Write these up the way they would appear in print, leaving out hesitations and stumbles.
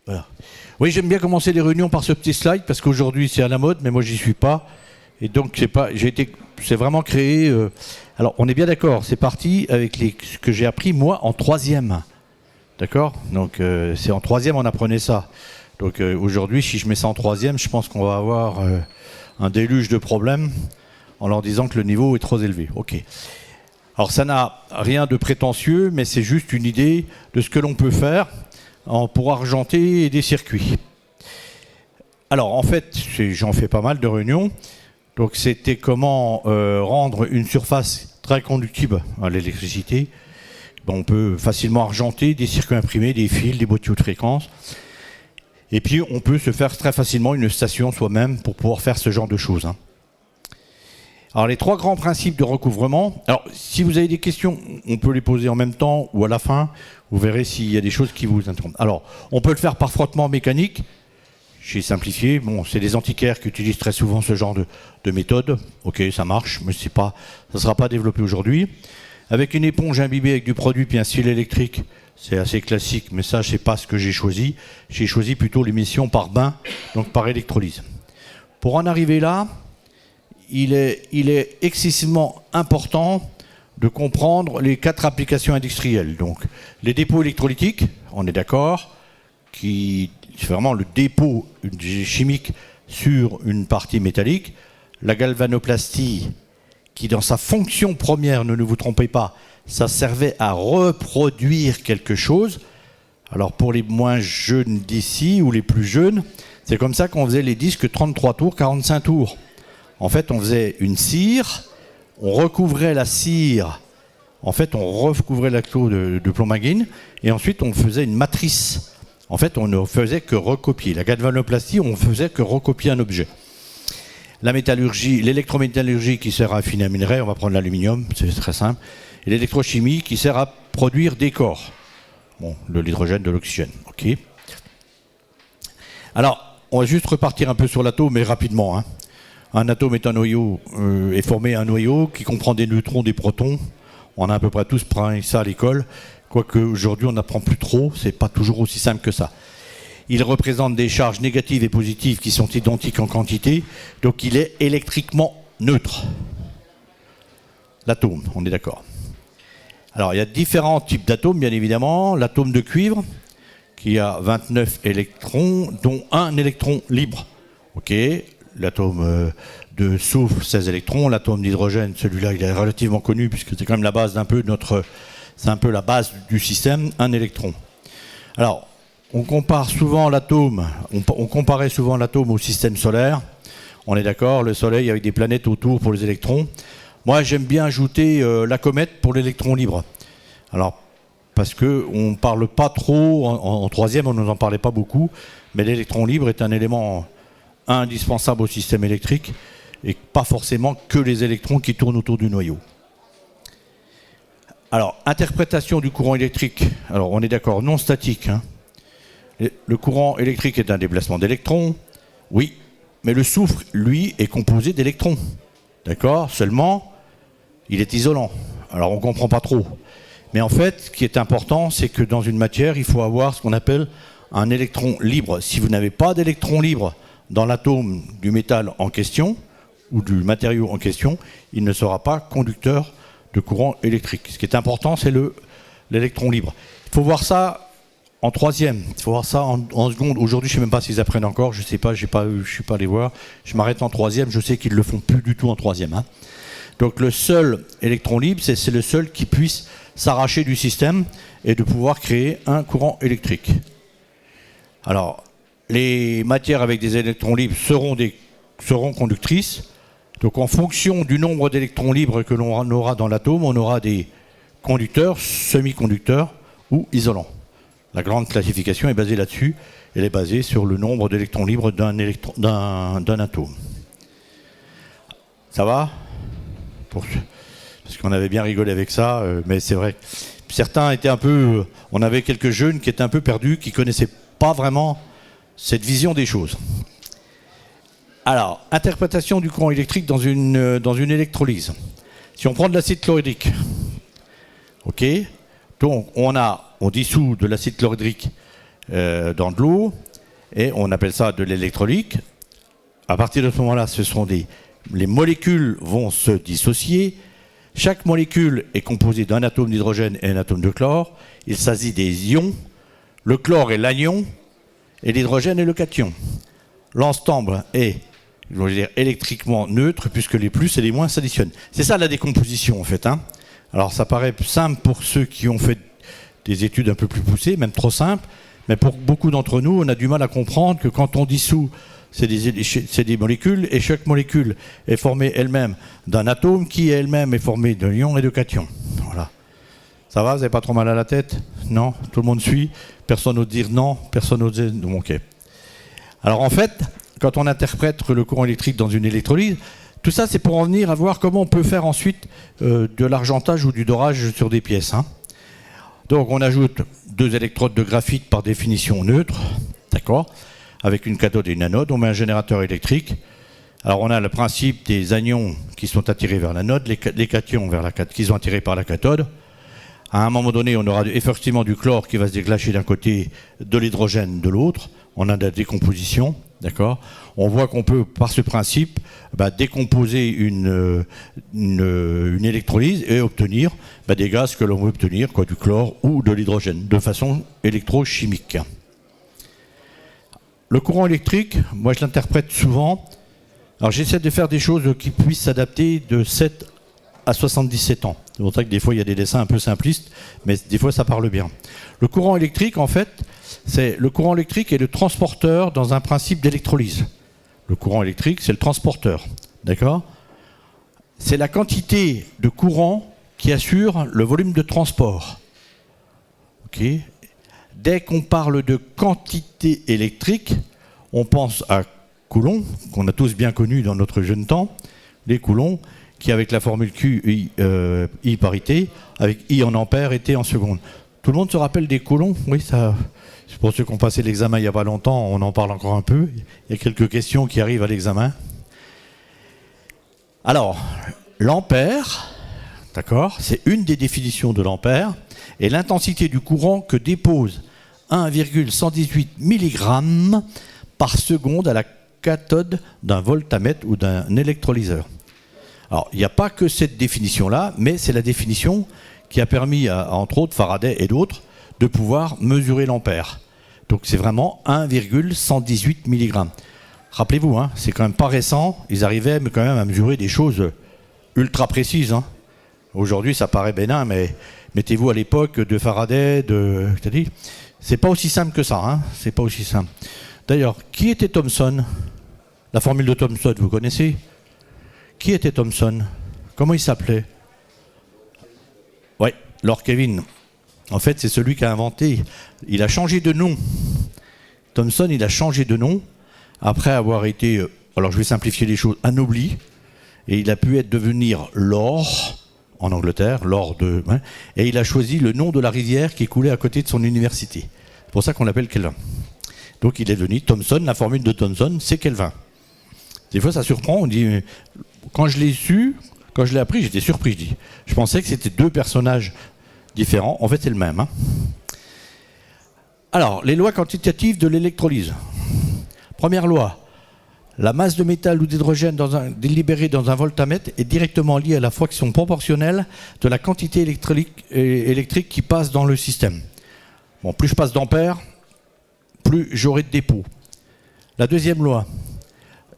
Voilà. Oui, j'aime bien commencer les réunions par ce petit slide parce qu'aujourd'hui c'est à la mode, mais moi j'y suis pas. Et donc c'est vraiment créé. Alors on est bien d'accord, c'est parti avec ce que j'ai appris moi en troisième. D'accord. Donc c'est en troisième on apprenait ça. Donc aujourd'hui, si je mets ça en troisième, je pense qu'on va avoir un déluge de problèmes en leur disant que le niveau est trop élevé. Ok. Alors ça n'a rien de prétentieux, mais c'est juste une idée de ce que l'on peut faire pour argenter des circuits. Alors en fait, j'en fais pas mal de réunions. Donc c'était comment rendre une surface très conductible à l'électricité. Bon, on peut facilement argenter des circuits imprimés, des fils, des boîtiers de fréquence. Et puis on peut se faire très facilement une station soi-même pour pouvoir faire ce genre de choses. Alors les trois grands principes de recouvrement. Alors si vous avez des questions, on peut les poser en même temps ou à la fin. Vous verrez s'il y a des choses qui vous interrompent. Alors on peut le faire par frottement mécanique. J'ai simplifié. Bon, c'est des antiquaires qui utilisent très souvent ce genre de méthode. Ok, ça marche, mais ça ne sera pas développé aujourd'hui. Avec une éponge imbibée avec du produit puis un fil électrique, c'est assez classique, mais ça, c'est pas ce que j'ai choisi. J'ai choisi plutôt l'émission par bain, donc par électrolyse. Pour en arriver là, il est excessivement important de comprendre les 4 applications industrielles. Donc, les dépôts électrolytiques, on est d'accord, c'est vraiment le dépôt chimique sur une partie métallique. La galvanoplastie, qui dans sa fonction première, ne vous trompez pas, ça servait à reproduire quelque chose. Alors pour les moins jeunes d'ici, ou les plus jeunes, c'est comme ça qu'on faisait les disques 33 tours, 45 tours. En fait, on faisait une cire, on recouvrait la cire, en fait, on recouvrait la clôt de plombagine, et ensuite on faisait une matrice. En fait, on ne faisait que recopier. La galvanoplastie, on ne faisait que recopier un objet. La métallurgie, l'électrométallurgie qui sert à affiner un minerai, on va prendre l'aluminium, c'est très simple. Et l'électrochimie qui sert à produire des corps. Bon, de l'hydrogène, de l'oxygène. Ok. Alors, on va juste repartir un peu sur l'atome, mais rapidement. Un atome est un noyau, est formé un noyau qui comprend des neutrons, des protons. On a à peu près tous pris ça à l'école. Quoique aujourd'hui on n'apprend plus trop, c'est pas toujours aussi simple que ça. Il représente des charges négatives et positives qui sont identiques en quantité, donc il est électriquement neutre. L'atome, on est d'accord. Alors il y a différents types d'atomes, bien évidemment. L'atome de cuivre, qui a 29 électrons, dont un électron libre. Ok. L'atome de soufre, 16 électrons. L'atome d'hydrogène, celui-là, il est relativement connu, puisque c'est quand même la base d'un peu de notre... C'est un peu la base du système, un électron. Alors, on compare souvent l'atome, on comparait souvent l'atome au système solaire. On est d'accord, le Soleil avec des planètes autour pour les électrons. Moi, j'aime bien ajouter la comète pour l'électron libre. Alors, parce qu'on ne parle pas trop, en troisième, on ne nous en parlait pas beaucoup, mais l'électron libre est un élément indispensable au système électrique et pas forcément que les électrons qui tournent autour du noyau. Alors, interprétation du courant électrique. Alors, on est d'accord, non statique. Le courant électrique est un déplacement d'électrons. Oui, mais le soufre, lui, est composé d'électrons. D'accord ? Seulement, il est isolant. Alors, on ne comprend pas trop. Mais en fait, ce qui est important, c'est que dans une matière, il faut avoir ce qu'on appelle un électron libre. Si vous n'avez pas d'électron libre dans l'atome du métal en question, ou du matériau en question, il ne sera pas conducteur de courant électrique. Ce qui est important, c'est l'électron libre. Il faut voir ça en troisième, il faut voir ça en seconde. Aujourd'hui, je ne sais même pas s'ils apprennent encore, je ne sais pas, je ne suis pas allé voir. Je m'arrête en troisième, je sais qu'ils ne le font plus du tout en troisième. Donc le seul électron libre, c'est le seul qui puisse s'arracher du système et de pouvoir créer un courant électrique. Alors, les matières avec des électrons libres seront conductrices. Donc en fonction du nombre d'électrons libres que l'on aura dans l'atome, on aura des conducteurs, semi-conducteurs ou isolants. La grande classification est basée là-dessus. Elle est basée sur le nombre d'électrons libres d'un atome. Ça va ? Parce qu'on avait bien rigolé avec ça, mais c'est vrai. Certains étaient un peu... On avait quelques jeunes qui étaient un peu perdus, qui ne connaissaient pas vraiment cette vision des choses. Alors, interprétation du courant électrique dans une électrolyse. Si on prend de l'acide chlorhydrique, ok, donc on dissout de l'acide chlorhydrique dans de l'eau, et on appelle ça de l'électrolyte. À partir de ce moment-là, les molécules vont se dissocier. Chaque molécule est composée d'un atome d'hydrogène et un atome de chlore. Il s'agit des ions. Le chlore est l'anion et l'hydrogène est le cation. L'ensemble est, je veux dire, électriquement neutre puisque les plus et les moins s'additionnent. C'est ça la décomposition en fait. Alors ça paraît simple pour ceux qui ont fait des études un peu plus poussées, même trop simples, mais pour beaucoup d'entre nous, on a du mal à comprendre que quand on dissout, c'est des molécules, et chaque molécule est formée elle-même d'un atome qui elle-même est formé de ions et de cations. Voilà. Ça va, vous n'avez pas trop mal à la tête? Non? Tout le monde suit? Personne n'ose dire non? Personne n'ose dire non? Ok. Alors en fait, quand on interprète le courant électrique dans une électrolyse, tout ça c'est pour en venir à voir comment on peut faire ensuite de l'argentage ou du dorage sur des pièces. Donc on ajoute 2 électrodes de graphite par définition neutre, d'accord, avec une cathode et une anode, on met un générateur électrique. Alors on a le principe des anions qui sont attirés vers l'anode, les cations qui sont attirés par la cathode. À un moment donné, on aura effectivement du chlore qui va se déclencher d'un côté, de l'hydrogène de l'autre. On a de la décomposition, d'accord. On voit qu'on peut, par ce principe, décomposer une électrolyse et obtenir des gaz que l'on veut obtenir, du chlore ou de l'hydrogène, de façon électrochimique. Le courant électrique, moi je l'interprète souvent. Alors j'essaie de faire des choses qui puissent s'adapter de 7 à 77 ans. C'est pour ça que des fois il y a des dessins un peu simplistes, mais des fois ça parle bien. Le courant électrique, en fait, le courant électrique est le transporteur dans un principe d'électrolyse. Le courant électrique, c'est le transporteur, d'accord? C'est la quantité de courant qui assure le volume de transport. Ok. Dès qu'on parle de quantité électrique, on pense à Coulomb, qu'on a tous bien connu dans notre jeune temps, les coulombs, qui avec la formule Q, I parité, avec I en ampères et T en secondes. Tout le monde se rappelle des coulombs? Oui, ça. C'est pour ceux qui ont passé l'examen il n'y a pas longtemps, on en parle encore un peu. Il y a quelques questions qui arrivent à l'examen. Alors, l'ampère, d'accord, c'est une des définitions de l'ampère, et l'intensité du courant que dépose 1,118 mg par seconde à la cathode d'un voltamètre ou d'un électrolyseur. Alors, il n'y a pas que cette définition-là, mais c'est la définition qui a permis, entre autres, Faraday et d'autres, de pouvoir mesurer l'ampère. Donc c'est vraiment 1,118 mg. Rappelez-vous, c'est quand même pas récent, ils arrivaient quand même à mesurer des choses ultra précises. Aujourd'hui, ça paraît bénin, mais mettez-vous à l'époque de Faraday, c'est pas aussi simple que ça, c'est pas aussi simple. D'ailleurs, qui était Thomson? La formule de Thomson, vous connaissez? Qui était Thomson? Comment il s'appelait? Oui, Lord Kelvin. En fait, c'est celui qui a inventé. Il a changé de nom. Thomson, il a changé de nom après avoir été, alors je vais simplifier les choses, anobli. Et il a pu devenir Lord en Angleterre, et il a choisi le nom de la rivière qui coulait à côté de son université. C'est pour ça qu'on l'appelle Kelvin. Donc il est devenu Thomson. La formule de Thomson, c'est Kelvin. Des fois, ça surprend. On dit, quand je l'ai su, quand je l'ai appris, j'étais surpris. Je pensais que c'était 2 personnages différents. En fait, c'est le même. Alors, les lois quantitatives de l'électrolyse. Première loi, la masse de métal ou d'hydrogène libérée dans un voltamètre est directement liée à la fraction proportionnelle de la quantité électrique qui passe dans le système. Bon, plus je passe d'ampères, plus j'aurai de dépôt. La deuxième loi,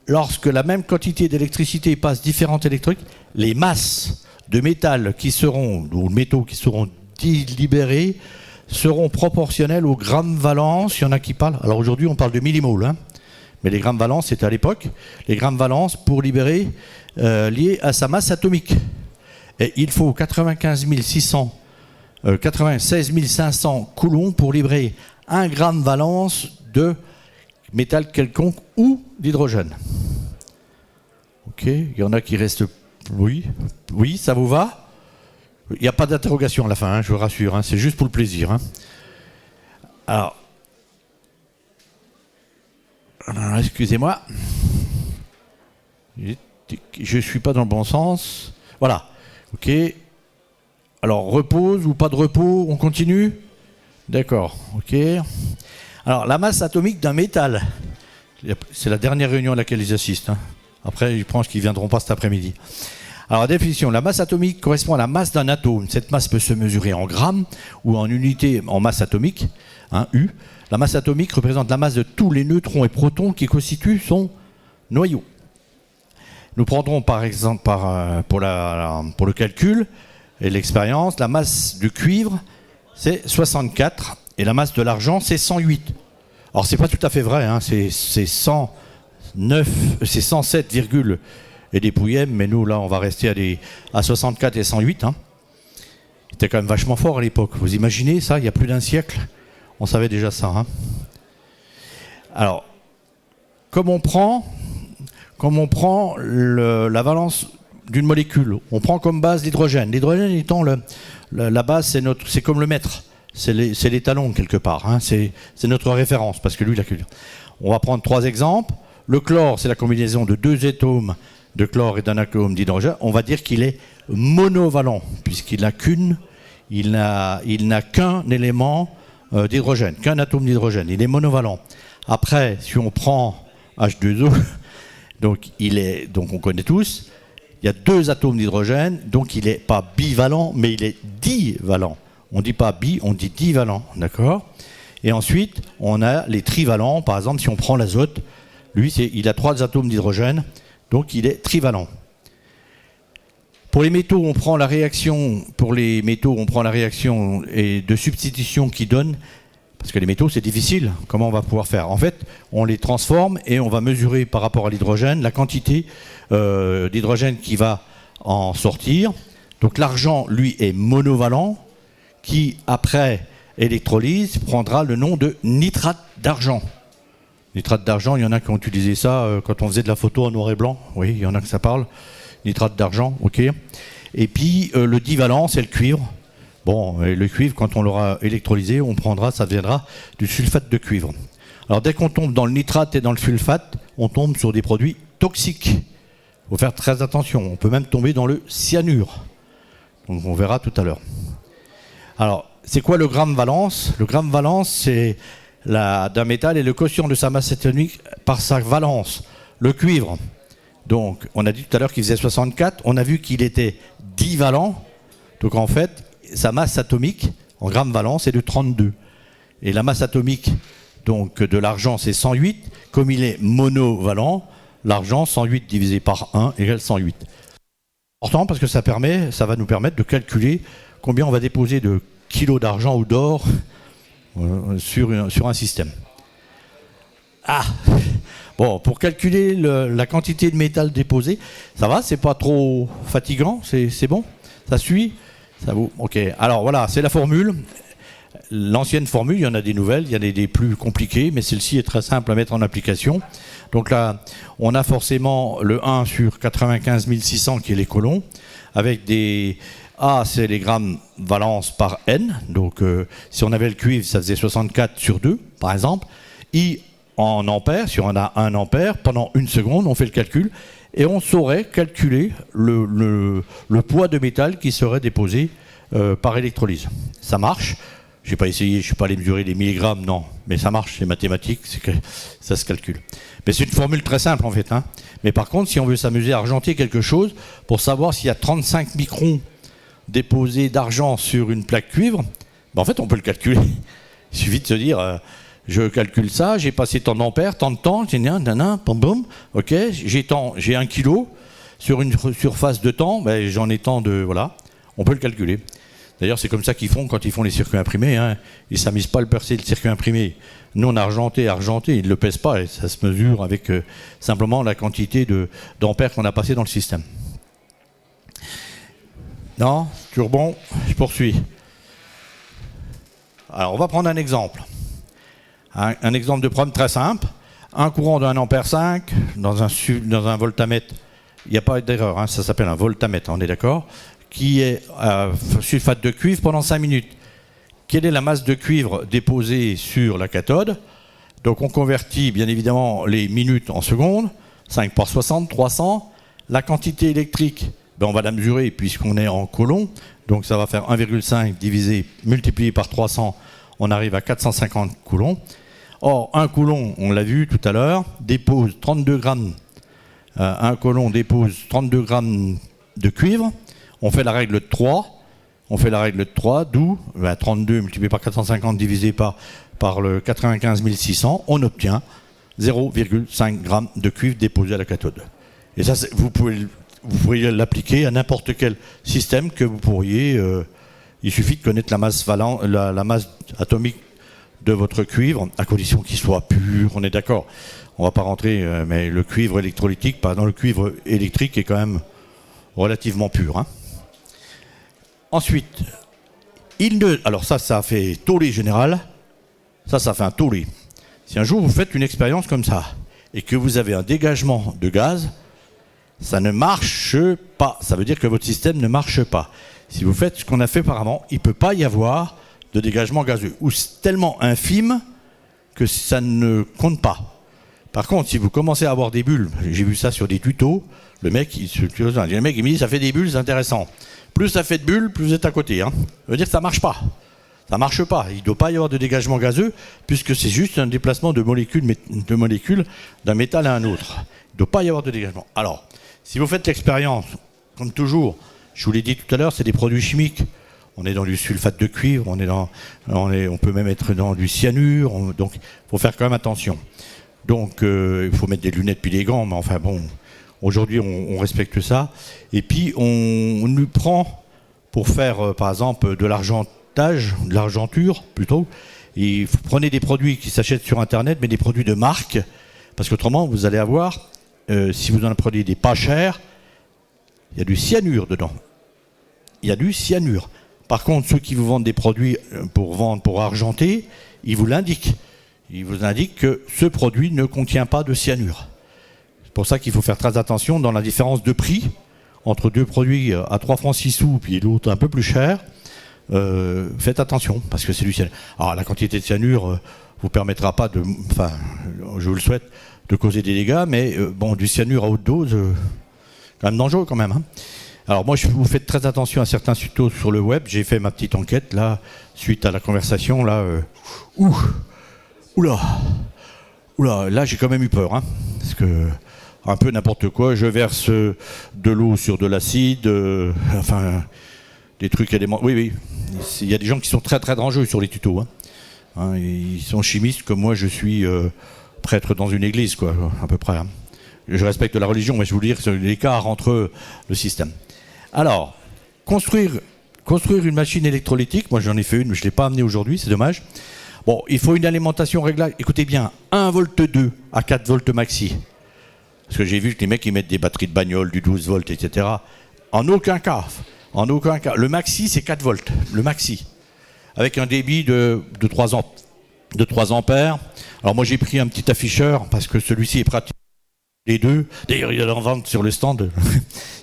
lorsque la même quantité d'électricité passe différentes électriques, les masses de métal ou de métaux qui seront libérées seront proportionnelles aux grammes valence. Il y en a qui parlent. Alors aujourd'hui, on parle de millimoles, mais les grammes valence, c'était à l'époque. Les grammes valence pour libérer liés à sa masse atomique. Et il faut 96 500 coulombs pour libérer 1 gramme valence de métal quelconque ou d'hydrogène. Ok, il y en a qui restent. Oui, ça vous va? Il n'y a pas d'interrogation à la fin, je vous rassure, c'est juste pour le plaisir. Alors, excusez-moi, je ne suis pas dans le bon sens. Voilà, ok. Alors, repose ou pas de repos, on continue? D'accord, ok. Alors, la masse atomique d'un métal, c'est la dernière réunion à laquelle ils assistent. Hein. Après, je pense qu'ils ne viendront pas cet après-midi. Alors, définition, la masse atomique correspond à la masse d'un atome. Cette masse peut se mesurer en grammes ou en unités en masse atomique, hein, U. La masse atomique représente la masse de tous les neutrons et protons qui constituent son noyau. Nous prendrons par exemple pour le calcul et l'expérience, la masse du cuivre, c'est 64 et la masse de l'argent, c'est 108. Alors, c'est pas tout à fait vrai, hein, c'est 109, c'est 107, et des pouillèmes, mais nous, là, on va rester à 64 et 108. Hein. C'était quand même vachement fort à l'époque. Vous imaginez ça, il y a plus d'un siècle, on savait déjà ça. Hein. Alors, comme on prend la valence d'une molécule, on prend comme base l'hydrogène. L'hydrogène étant la base, c'est comme le mètre, c'est l'étalon quelque part. Hein. C'est notre référence, parce que lui, on va prendre 3 exemples. Le chlore, c'est la combinaison de 2 atomes de chlore et d'un atome d'hydrogène. On va dire qu'il est monovalent, puisqu'il n'a qu'un élément d'hydrogène, qu'un atome d'hydrogène. Il est monovalent. Après, si on prend H2O, donc on connaît tous, il y a 2 atomes d'hydrogène, donc il n'est pas bivalent, mais il est divalent. On ne dit pas bi, on dit divalent, d'accord? Et ensuite, on a les trivalents. Par exemple, si on prend l'azote, lui, il a 3 atomes d'hydrogène, donc il est trivalent. Pour les métaux, on prend la réaction de substitution qui donne, parce que les métaux, c'est difficile. Comment on va pouvoir faire? En fait, on les transforme et on va mesurer par rapport à l'hydrogène la quantité d'hydrogène qui va en sortir. Donc l'argent, lui, est monovalent, qui, après électrolyse, prendra le nom de nitrate d'argent. Nitrate d'argent, il y en a qui ont utilisé ça quand on faisait de la photo en noir et blanc. Oui, il y en a que ça parle. Nitrate d'argent, ok. Et puis, le divalent, c'est le cuivre. Bon, et le cuivre, quand on l'aura électrolysé, ça deviendra du sulfate de cuivre. Alors, dès qu'on tombe dans le nitrate et dans le sulfate, on tombe sur des produits toxiques. Il faut faire très attention. On peut même tomber dans le cyanure. Donc, on verra tout à l'heure. Alors, c'est quoi le gramme valence? Le gramme valence, c'est d'un métal et le quotient de sa masse atomique par sa valence. Le cuivre, donc, on a dit tout à l'heure qu'il faisait 64. On a vu qu'il était divalent. Donc, en fait, sa masse atomique en gramme valence est de 32. Et la masse atomique donc, de l'argent, c'est 108. Comme il est monovalent, l'argent, 108 divisé par 1 égale 108. Important parce que ça va nous permettre de calculer combien on va déposer de kilos d'argent ou d'or sur un système. Ah, bon, pour calculer la quantité de métal déposé, ça va, c'est pas trop fatigant, c'est bon, ça suit, ça vaut. Ok. Alors voilà, c'est la formule. L'ancienne formule, il y en a des nouvelles, il y en a des plus compliquées, mais celle-ci est très simple à mettre en application. Donc là, on a forcément le 1 sur 95 600 qui est les colons, avec des A, c'est les grammes valence par N. Donc si on avait le cuivre, ça faisait 64 sur 2, par exemple. I en ampères, si on a 1 ampère, pendant 1 seconde, on fait le calcul, et on saurait calculer le poids de métal qui serait déposé par électrolyse. Ça marche. Je n'ai pas essayé, je ne suis pas allé mesurer les milligrammes, non. Mais ça marche, c'est mathématique, ça se calcule. Mais c'est une formule très simple en fait. Hein. Mais par contre, si on veut s'amuser à argenter quelque chose, pour savoir s'il y a 35 microns déposés d'argent sur une plaque cuivre, ben en fait on peut le calculer. Il suffit de se dire, je calcule ça, j'ai passé tant d'ampères, tant de temps, ok, j'ai 1 kilo, sur une surface de temps, ben j'en ai tant de... Voilà, on peut le calculer. D'ailleurs, c'est comme ça qu'ils font quand ils font les circuits imprimés. Hein. Ils ne s'amusent pas à le percer, le circuit imprimé. Nous, on a argenté, ils ne le pèsent pas et ça se mesure avec simplement la quantité d'ampères qu'on a passé dans le système. Non, toujours bon, je poursuis. Alors, on va prendre un exemple. Un exemple de problème très simple. Un courant de 1 ampère 5 dans un voltamètre. Il n'y a pas d'erreur, hein, ça s'appelle un voltamètre, on est d'accord, qui est sulfate de cuivre pendant 5 minutes. Quelle est la masse de cuivre déposée sur la cathode? Donc on convertit bien évidemment les minutes en secondes, 5 par 60, 300. La quantité électrique, ben on va la mesurer puisqu'on est en coulomb, donc ça va faire 1,5 multiplié par 300, on arrive à 450 coulombs. Or, un coulon, on l'a vu tout à l'heure, dépose 32 grammes. Un coulon dépose 32 grammes de cuivre. On fait la règle de 3. On fait la règle de 3, d'où 32 multiplié par 450 divisé par le 95 600, on obtient 0,5 g de cuivre déposé à la cathode. Et ça, vous pourriez l'appliquer à n'importe quel système que vous pourriez. Il suffit de connaître la masse atomique de votre cuivre, à condition qu'il soit pur, on est d'accord. On ne va pas rentrer, mais le cuivre électrolytique, par exemple, le cuivre électrique est quand même relativement pur. Hein. Ensuite, alors ça fait tollé général. Ça fait un tollé. Si un jour vous faites une expérience comme ça et que vous avez un dégagement de gaz, ça ne marche pas. Ça veut dire que votre système ne marche pas. Si vous faites ce qu'on a fait apparemment, il ne peut pas y avoir de dégagement gazeux. Ou c'est tellement infime que ça ne compte pas. Par contre, si vous commencez à avoir des bulles, j'ai vu ça sur des tutos, le mec il me dit ça fait des bulles, c'est intéressant. Plus ça fait de bulles, plus vous êtes à côté. Hein. Ça veut dire que ça ne marche pas. Ça ne marche pas. Il ne doit pas y avoir de dégagement gazeux, puisque c'est juste un déplacement de molécules d'un métal à un autre. Il ne doit pas y avoir de dégagement. Alors, si vous faites l'expérience, comme toujours, je vous l'ai dit tout à l'heure, c'est des produits chimiques. On est dans du sulfate de cuivre, on peut même être dans du cyanure, donc il faut faire quand même attention. Donc il faut mettre des lunettes puis des gants, mais enfin bon, aujourd'hui on respecte ça. Et puis on nous prend pour faire par exemple de l'argenture plutôt. Et vous prenez des produits qui s'achètent sur internet, mais des produits de marque, parce qu'autrement vous allez avoir, si vous en prenez des pas chers, il y a du cyanure dedans. Il y a du cyanure. Par contre, ceux qui vous vendent des produits pour argenter, ils vous l'indiquent. Ils vous indiquent que ce produit ne contient pas de cyanure. C'est pour ça qu'il faut faire très attention dans la différence de prix entre deux produits à 3 francs 6 sous puis l'autre un peu plus cher. Faites attention parce que c'est du cyanure. Alors la quantité de cyanure vous permettra pas je vous le souhaite, de causer des dégâts, mais du cyanure à haute dose, quand même dangereux quand même. Hein. Alors moi, vous faites très attention à certains tutos sur le web. J'ai fait ma petite enquête là, suite à la conversation là. Là j'ai quand même eu peur, hein, parce que un peu n'importe quoi. Je verse de l'eau sur de l'acide, des trucs éléments. Oui, il y a des gens qui sont très très dangereux sur les tutos. Hein, ils sont chimistes comme moi, je suis prêtre dans une église, quoi, à peu près. Hein. Je respecte la religion, mais je vous dire que c'est l'écart entre le système. Alors, construire une machine électrolytique, moi j'en ai fait une, mais je ne l'ai pas amenée aujourd'hui, c'est dommage. Bon, il faut une alimentation réglable. Écoutez bien, 1,2 volts à 4 volts maxi. Parce que j'ai vu que les mecs ils mettent des batteries de bagnole, du 12 volts, etc. En aucun cas. Le maxi, c'est 4 volts. Le maxi. Avec un débit de 3 ampères. Alors moi j'ai pris un petit afficheur parce que celui-ci est pratique. Les deux, d'ailleurs il y en a en vente sur le stand,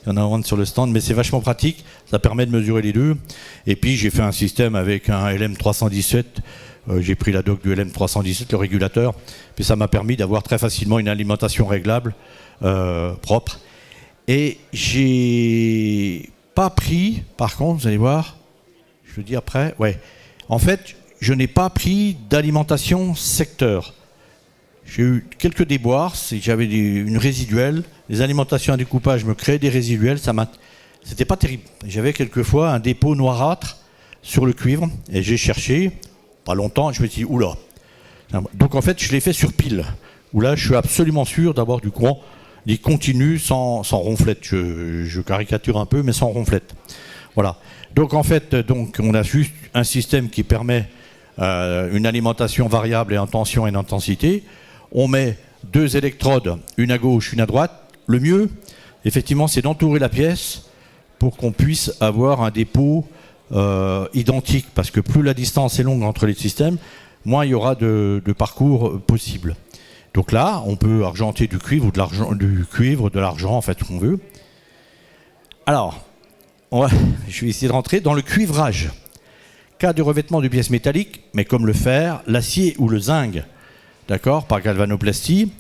mais c'est vachement pratique, ça permet de mesurer les deux. Et puis j'ai fait un système avec un LM317, j'ai pris la doc du LM317, le régulateur, puis ça m'a permis d'avoir très facilement une alimentation réglable, propre. Et j'ai pas pris, par contre, vous allez voir, je le dis après, en fait je n'ai pas pris d'alimentation secteur. J'ai eu quelques déboires, j'avais une résiduelle, les alimentations à découpage me créaient des résiduels, c'était pas terrible. J'avais quelquefois un dépôt noirâtre sur le cuivre, et j'ai cherché, pas longtemps, je me suis dit, oula. Donc en fait, je l'ai fait sur pile, où là, je suis absolument sûr d'avoir du courant, il continue sans ronflette. Je caricature un peu, mais sans ronflette. Voilà. Donc en fait, on a juste un système qui permet une alimentation variable et en tension et en intensité. On met 2 électrodes, une à gauche, une à droite. Le mieux, effectivement, c'est d'entourer la pièce pour qu'on puisse avoir un dépôt identique. Parce que plus la distance est longue entre les systèmes, moins il y aura de parcours possible. Donc là, on peut argenter du cuivre ou de l'argent, en fait, ce qu'on veut. Alors, je vais essayer de rentrer dans le cuivrage. Cas de revêtement de pièces métalliques, mais comme le fer, l'acier ou le zinc, d'accord, par galvanoplastie.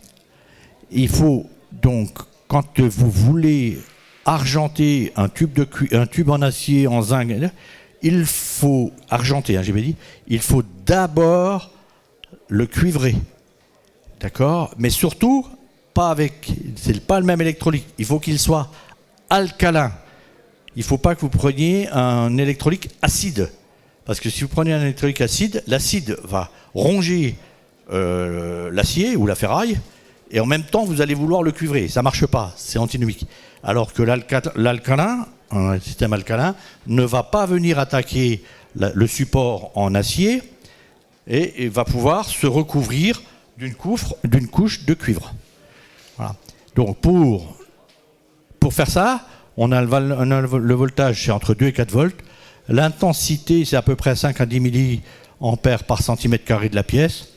Il faut donc, quand vous voulez argenter un tube en acier, en zinc, il faut argenter, j'ai bien dit, il faut d'abord le cuivrer. d'accord, mais surtout, c'est pas le même électrolyte. Il faut qu'il soit alcalin. Il ne faut pas que vous preniez un électrolyte acide. Parce que si vous prenez un électrolyte acide, l'acide va ronger l'acier ou la ferraille, et en même temps, vous allez vouloir le cuivrer. Ça ne marche pas, c'est antinomique. Alors que l'alcalin, un système alcalin, ne va pas venir attaquer le support en acier et va pouvoir se recouvrir d'une couche de cuivre. Voilà. Donc pour faire ça, on a le voltage, c'est entre 2 et 4 volts. L'intensité, c'est à peu près 5 à 10 milliampères par centimètre carré de la pièce.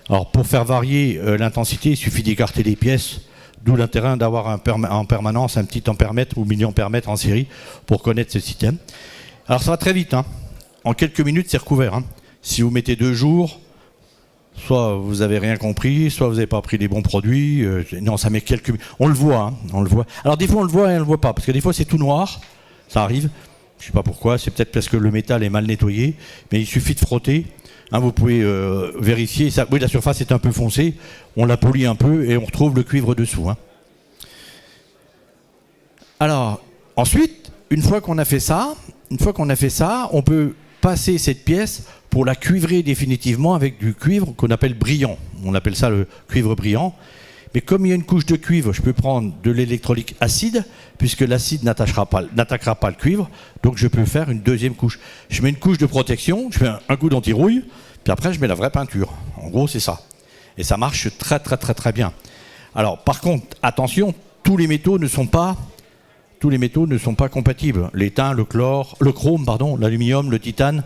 Alors pour faire varier l'intensité, il suffit d'écarter les pièces, d'où l'intérêt d'avoir en permanence un petit ampèremètre ou milliampèremètre en série pour connaître ce système. Alors ça va très vite, hein. En quelques minutes c'est recouvert. Hein. Si vous mettez 2 jours, soit vous n'avez rien compris, soit vous n'avez pas pris les bons produits. Non, ça met quelques minutes. On le voit, hein, on le voit. Alors des fois on le voit et on le voit pas, parce que des fois c'est tout noir, ça arrive. Je ne sais pas pourquoi, c'est peut-être parce que le métal est mal nettoyé, mais il suffit de frotter. Hein, vous pouvez vérifier. Ça, oui, la surface est un peu foncée, on la polit un peu et on retrouve le cuivre dessous. Hein. Alors, ensuite, une fois qu'on a fait ça, on peut passer cette pièce pour la cuivrer définitivement avec du cuivre qu'on appelle brillant. On appelle ça le cuivre brillant. Mais comme il y a une couche de cuivre, je peux prendre de l'électrolyte acide, puisque l'acide n'attaquera pas le cuivre, donc je peux faire une deuxième couche. Je mets une couche de protection, je fais un coup d'anti-rouille, puis après je mets la vraie peinture. En gros, c'est ça. Et ça marche très très très très bien. Alors par contre, attention, tous les métaux ne sont pas compatibles. L'étain, le chrome, l'aluminium, le titane,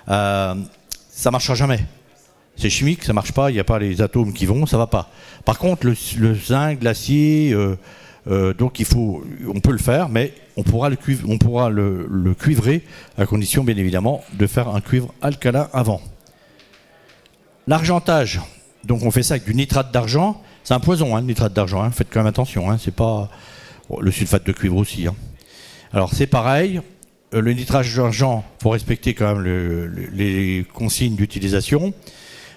ça ne marchera jamais. C'est chimique, ça marche pas, il n'y a pas les atomes qui vont, ça va pas. Par contre, le zinc, l'acier, donc on peut le faire, mais on pourra le cuivrer à condition, bien évidemment, de faire un cuivre alcalin avant. L'argentage, donc on fait ça avec du nitrate d'argent. C'est un poison, hein, le nitrate d'argent. Hein, faites quand même attention. Hein, c'est pas le sulfate de cuivre aussi. Hein. Alors c'est pareil. Le nitrate d'argent, faut respecter quand même les consignes d'utilisation.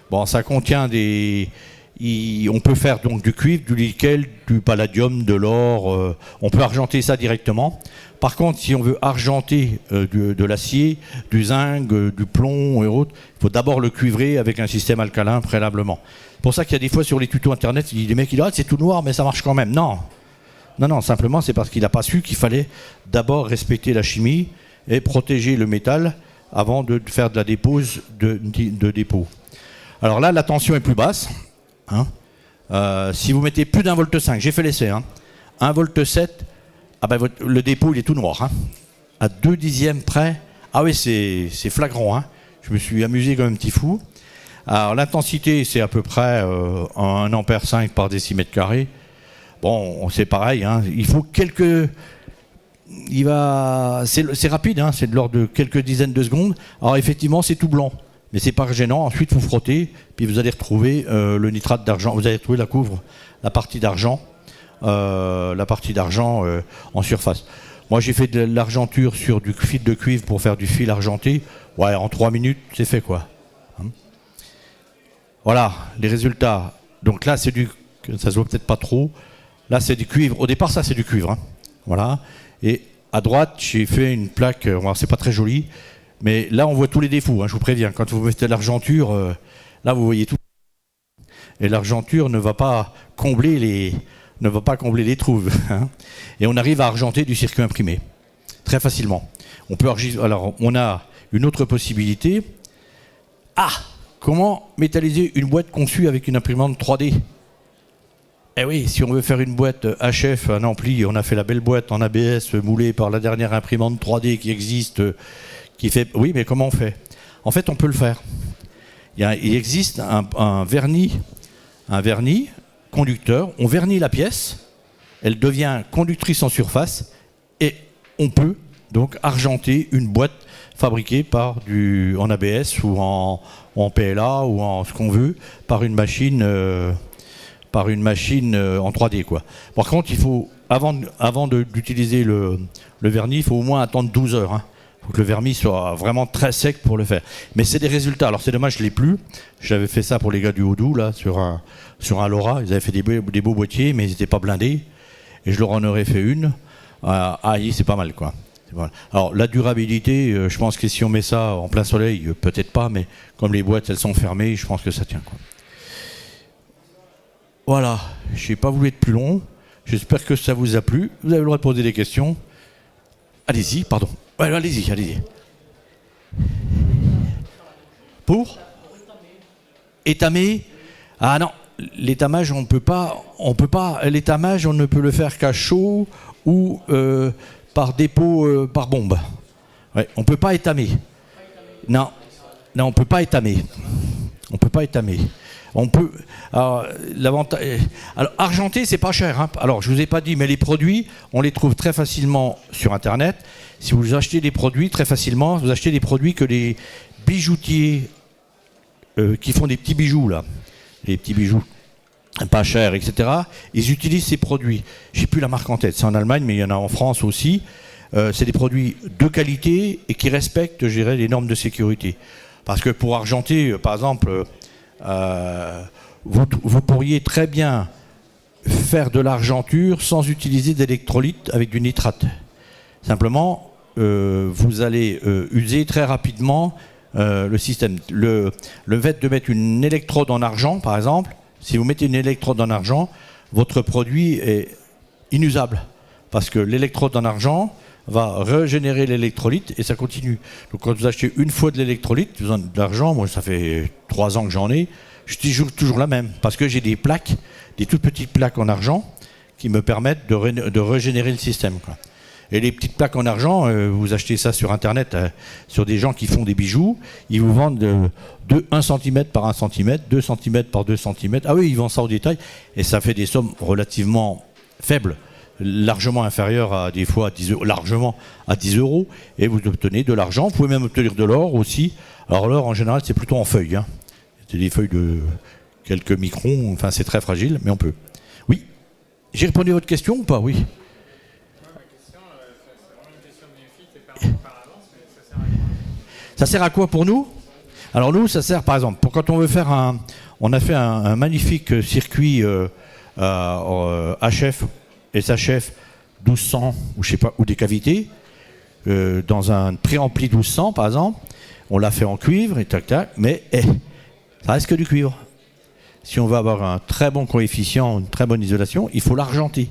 Bon, ça contient on peut faire donc du cuivre, du nickel, du palladium, de l'or. On peut argenter ça directement. Par contre, si on veut argenter de l'acier, du zinc, du plomb et autres, il faut d'abord le cuivrer avec un système alcalin préalablement. C'est pour ça qu'il y a des fois sur les tutos internet, les mecs disent c'est tout noir mais ça marche quand même. Non, simplement c'est parce qu'il n'a pas su qu'il fallait d'abord respecter la chimie et protéger le métal avant de faire de la dépose de dépôt. Alors là, la tension est plus basse. Hein. Si vous mettez plus d'1,5 V, j'ai fait l'essai, hein, 1,7 V, le dépôt il est tout noir. Hein. À 2 dixièmes près, ah oui, c'est flagrant. Hein. Je me suis amusé comme un petit fou. Alors l'intensité, c'est à peu près 1 ampère 5 par décimètre carré. Bon, c'est pareil. Hein. Il faut c'est rapide, hein, c'est de l'ordre de quelques dizaines de secondes. Alors effectivement, c'est tout blanc. Mais c'est pas gênant, ensuite vous frottez, puis vous allez retrouver le nitrate d'argent, vous allez retrouver la partie d'argent en surface. Moi j'ai fait de l'argenture sur du fil de cuivre pour faire du fil argenté, ouais en 3 minutes c'est fait quoi. Voilà les résultats, donc là ça se voit peut-être pas trop, là c'est du cuivre, au départ ça c'est du cuivre, hein. Voilà, et à droite j'ai fait une plaque, c'est pas très joli, mais là, on voit tous les défauts, hein, je vous préviens. Quand vous mettez l'argenture, là, vous voyez tout. Et l'argenture ne va pas combler les trous. Hein. Et on arrive à argenter du circuit imprimé, très facilement. Alors, on a une autre possibilité. Ah, comment métalliser une boîte conçue avec une imprimante 3D ? Eh oui, si on veut faire une boîte HF, un ampli, on a fait la belle boîte en ABS moulée par la dernière imprimante 3D qui existe... Oui, mais comment on fait ? En fait, on peut le faire. Il existe un vernis conducteur. On vernit la pièce, elle devient conductrice en surface et on peut donc argenter une boîte fabriquée en ABS ou en PLA ou en ce qu'on veut par une machine en 3D, quoi. Par contre, il faut avant d'utiliser le vernis, il faut au moins attendre 12 heures. Hein. Il faut que le vernis soit vraiment très sec pour le faire. Mais c'est des résultats. Alors c'est dommage, je ne l'ai plus. J'avais fait ça pour les gars du Haut-Doubs, là, sur un LoRa. Ils avaient fait des beaux boîtiers, mais ils n'étaient pas blindés. Et je leur en aurais fait une. C'est pas mal, quoi. Voilà. Alors la durabilité, je pense que si on met ça en plein soleil, peut-être pas, mais comme les boîtes, elles sont fermées, je pense que ça tient, quoi. Voilà. Je n'ai pas voulu être plus long. J'espère que ça vous a plu. Vous avez le droit de poser des questions. Allez-y, pardon. Ouais, allez-y. Pour étamer. Ah non, l'étamage, on peut pas. L'étamage, on ne peut le faire qu'à chaud ou par dépôt, par bombe. Ouais, on peut pas étamer. Non, on peut pas étamer. On peut. Alors, argenté, c'est pas cher, hein. Alors, je vous ai pas dit, mais les produits, on les trouve très facilement sur Internet. Si vous achetez des produits très facilement, vous achetez des produits que les bijoutiers qui font des petits bijoux là, les petits bijoux pas chers, etc. Ils utilisent ces produits. J'ai plus la marque en tête. C'est en Allemagne, mais il y en a en France aussi. C'est des produits de qualité et qui respectent, je dirais, les normes de sécurité. Parce que pour argenter, par exemple. Vous pourriez très bien faire de l'argenture sans utiliser d'électrolyte avec du nitrate. Simplement, vous allez user très rapidement le système. Le fait de mettre une électrode en argent, par exemple, si vous mettez une électrode en argent, votre produit est inusable. Parce que l'électrode en argent va régénérer l'électrolyte et ça continue. Donc quand vous achetez une fois de l'électrolyte, vous avez de l'argent, moi ça fait 3 ans que j'en ai, je suis toujours la même, parce que j'ai des plaques, des toutes petites plaques en argent qui me permettent de régénérer le système, quoi. Et les petites plaques en argent, vous achetez ça sur Internet, sur des gens qui font des bijoux, ils vous vendent de 1 cm par 1 cm, 2 cm par 2 cm. Ah oui, ils vendent ça au détail, et ça fait des sommes relativement faibles, largement inférieures à des fois largement à 10 €, et vous obtenez de l'argent. Vous pouvez même obtenir de l'or aussi. Alors l'or, en général, c'est plutôt en feuilles, hein. C'est des feuilles de quelques microns, enfin c'est très fragile, mais on peut. Oui. J'ai répondu à votre question ou pas? Oui. Ça sert à quoi pour nous? Alors nous, ça sert par exemple, pour quand on veut faire on a fait un magnifique circuit HF, SHF 1200, ou je sais pas, ou des cavités, dans un préampli 1200 par exemple. On l'a fait en cuivre, et tac tac, mais ça reste que du cuivre. Si on veut avoir un très bon coefficient, une très bonne isolation, il faut l'argenter.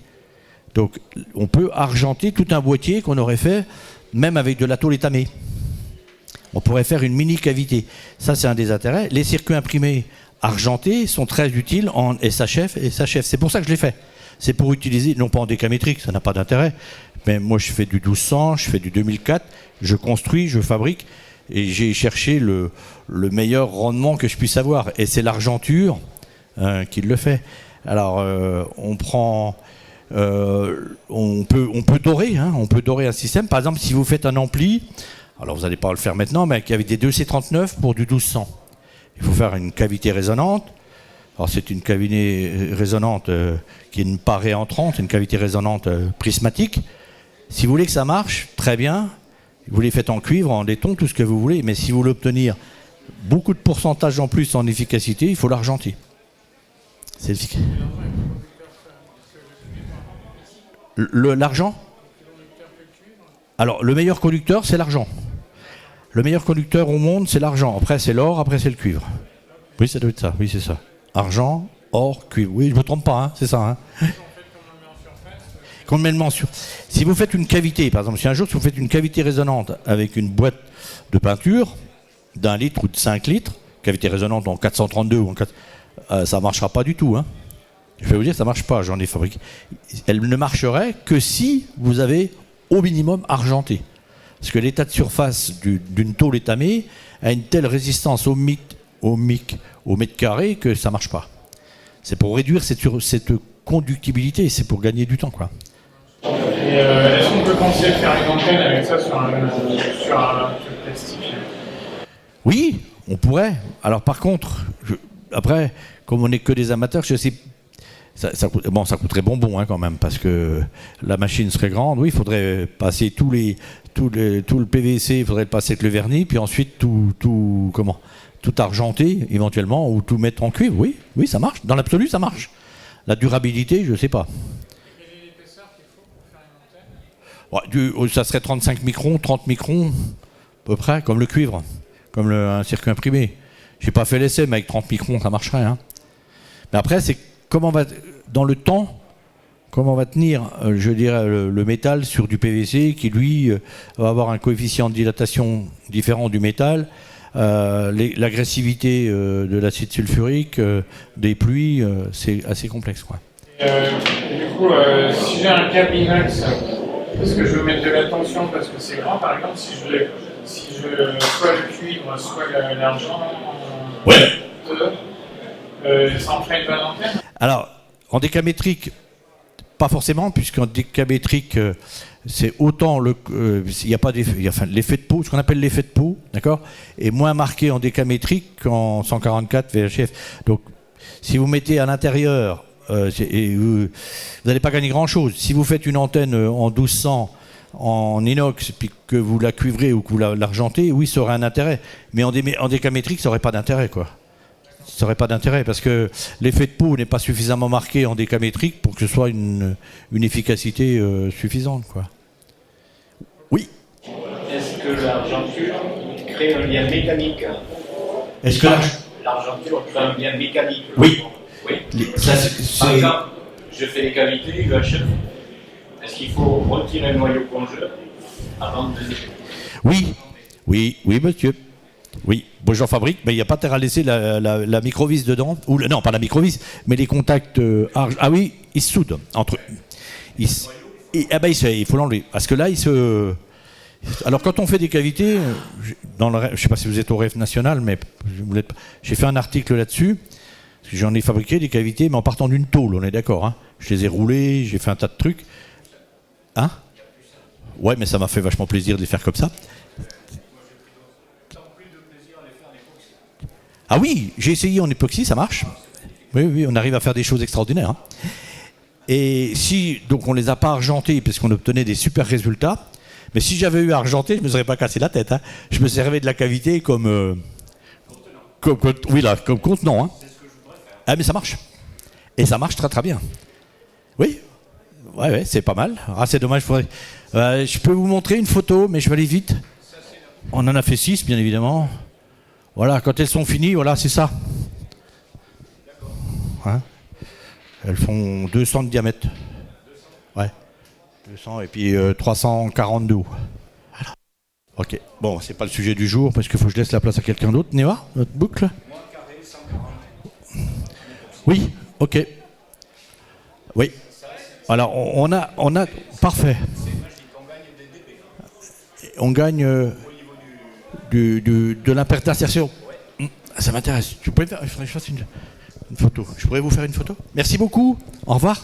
Donc on peut argenter tout un boîtier qu'on aurait fait, même avec de la tôle étamée. On pourrait faire une mini cavité. Ça, c'est un des intérêts. Les circuits imprimés argentés sont très utiles en SHF et SHF. C'est pour ça que je l'ai fait. C'est pour utiliser, non pas en décamétrique, ça n'a pas d'intérêt, mais moi je fais du 1200, je fais du 2004, je construis, je fabrique, et j'ai cherché le meilleur rendement que je puisse avoir. Et c'est l'argenture qui le fait. Alors, on peut dorer, hein, on peut dorer un système. Par exemple, si vous faites un ampli, alors vous n'allez pas le faire maintenant, mais avec des 2C39 pour du 1200. Il faut faire une cavité résonante. Alors c'est une cavité résonante qui n'est pas réentrante, c'est une cavité résonante prismatique. Si vous voulez que ça marche, très bien, vous les faites en cuivre, en laiton, tout ce que vous voulez, mais si vous voulez obtenir beaucoup de pourcentage en plus en efficacité, il faut l'argenter. C'est efficace. L'argent ? Alors le meilleur conducteur, c'est l'argent. Le meilleur conducteur au monde, c'est l'argent. Après, c'est l'or, après, c'est le cuivre. Oui, ça doit être ça. Oui, c'est ça. Argent, or, cuivre. Oui, je ne me trompe pas, hein, c'est ça. Hein. Si vous faites une cavité, par exemple, si un jour vous faites une cavité résonante avec une boîte de peinture d'1 litre ou de 5 litres, cavité résonante en 432 ou en 4, ça ne marchera pas du tout. Hein. Je vais vous dire, ça ne marche pas, j'en ai fabriqué. Elle ne marcherait que si vous avez au minimum argenté. Parce que l'état de surface d'une tôle étamée a une telle résistance au mètre carré que ça ne marche pas. C'est pour réduire cette conductibilité, c'est pour gagner du temps, quoi. Et est-ce qu'on peut penser faire une antenne avec ça sur un truc plastique? Oui, on pourrait. Alors par contre, après, comme on n'est que des amateurs, je sais, Ça coûterait bonbon hein, quand même, parce que la machine serait grande. Oui, il faudrait passer tout le PVC, il faudrait le passer avec le vernis, puis ensuite tout argenté éventuellement, ou tout mettre en cuivre. Oui, oui, ça marche. Dans l'absolu, ça marche. La durabilité, je ne sais pas. Quelle est l'épaisseur qu'il faut pour faire une antenne? Ouais, ça serait 35 microns, 30 microns, à peu près, comme le cuivre, comme un circuit imprimé. J'ai pas fait l'essai, mais avec 30 microns, ça marcherait. Hein. Mais après, c'est dans le temps, comment va tenir, je dirais, le métal sur du PVC qui, lui, va avoir un coefficient de dilatation différent du métal, l'agressivité de l'acide sulfurique, des pluies, c'est assez complexe, quoi. Du coup, si j'ai un câble inox, est-ce que je veux mettre de la tension parce que c'est grand, par exemple, si je soit le cuivre, soit l'argent, ouais. Ça en ferait une bonne antenne? Alors, en décamétrique, pas forcément, puisqu'en décamétrique, c'est autant il n'y a pas l'effet de peau, ce qu'on appelle l'effet de peau, d'accord, est moins marqué en décamétrique qu'en 144 VHF. Donc, si vous mettez à l'intérieur, vous n'allez pas gagner grand-chose. Si vous faites une antenne en 1200 en inox, puis que vous la cuivrez ou que vous l'argentez, oui, ça aurait un intérêt. Mais en décamétrique, ça n'aurait pas d'intérêt, quoi. Ça n'aurait pas d'intérêt parce que l'effet de peau n'est pas suffisamment marqué en décamétrique pour que ce soit une efficacité suffisante, quoi. Oui. Est-ce que l'argenture crée un lien mécanique? Est-ce que l'argenture crée un lien mécanique? Oui. Oui. Par exemple, je fais des cavités UHF. Est-ce qu'il faut retirer le noyau plongeur avant de... Oui, monsieur. Oui, bon, j'en fabrique, mais il n'y a pas intérêt à laisser la microvis dedans. Non, pas la microvis, mais les contacts ah oui, ils se soudent entre eux. Il faut l'enlever. Parce que là, alors quand on fait des cavités, je ne sais pas si vous êtes au REF national, mais j'ai fait un article là-dessus. J'en ai fabriqué des cavités, mais en partant d'une tôle, on est d'accord. Hein. Je les ai roulées, j'ai fait un tas de trucs. Hein? Ouais, mais ça m'a fait vachement plaisir de les faire comme ça. Ah oui, j'ai essayé en époxy, ça marche. Oui, on arrive à faire des choses extraordinaires. Hein. Et si, donc on les a pas argentés parce qu'on obtenait des super résultats, mais si j'avais eu à argenter, je me serais pas cassé la tête. Hein. Je me servais de la cavité comme contenant. Hein. Ah mais ça marche. Et ça marche très très bien. Oui, ouais, c'est pas mal. Ah c'est dommage, je peux vous montrer une photo, mais je vais aller vite. On en a fait 6, bien évidemment. Voilà, quand elles sont finies, voilà, c'est ça. Hein, elles font 200 de diamètre. Ouais. 200 et puis 340 de haut. Voilà. Ok. Bon, c'est pas le sujet du jour parce qu'il faut que je laisse la place à quelqu'un d'autre. Néva, notre boucle. Oui, ok. Oui. Alors, on a parfait. On gagne de l'impact d'insertion. Ça m'intéresse. Tu pourrais faire, je fasse une photo. Je pourrais vous faire une photo. Merci beaucoup. Au revoir.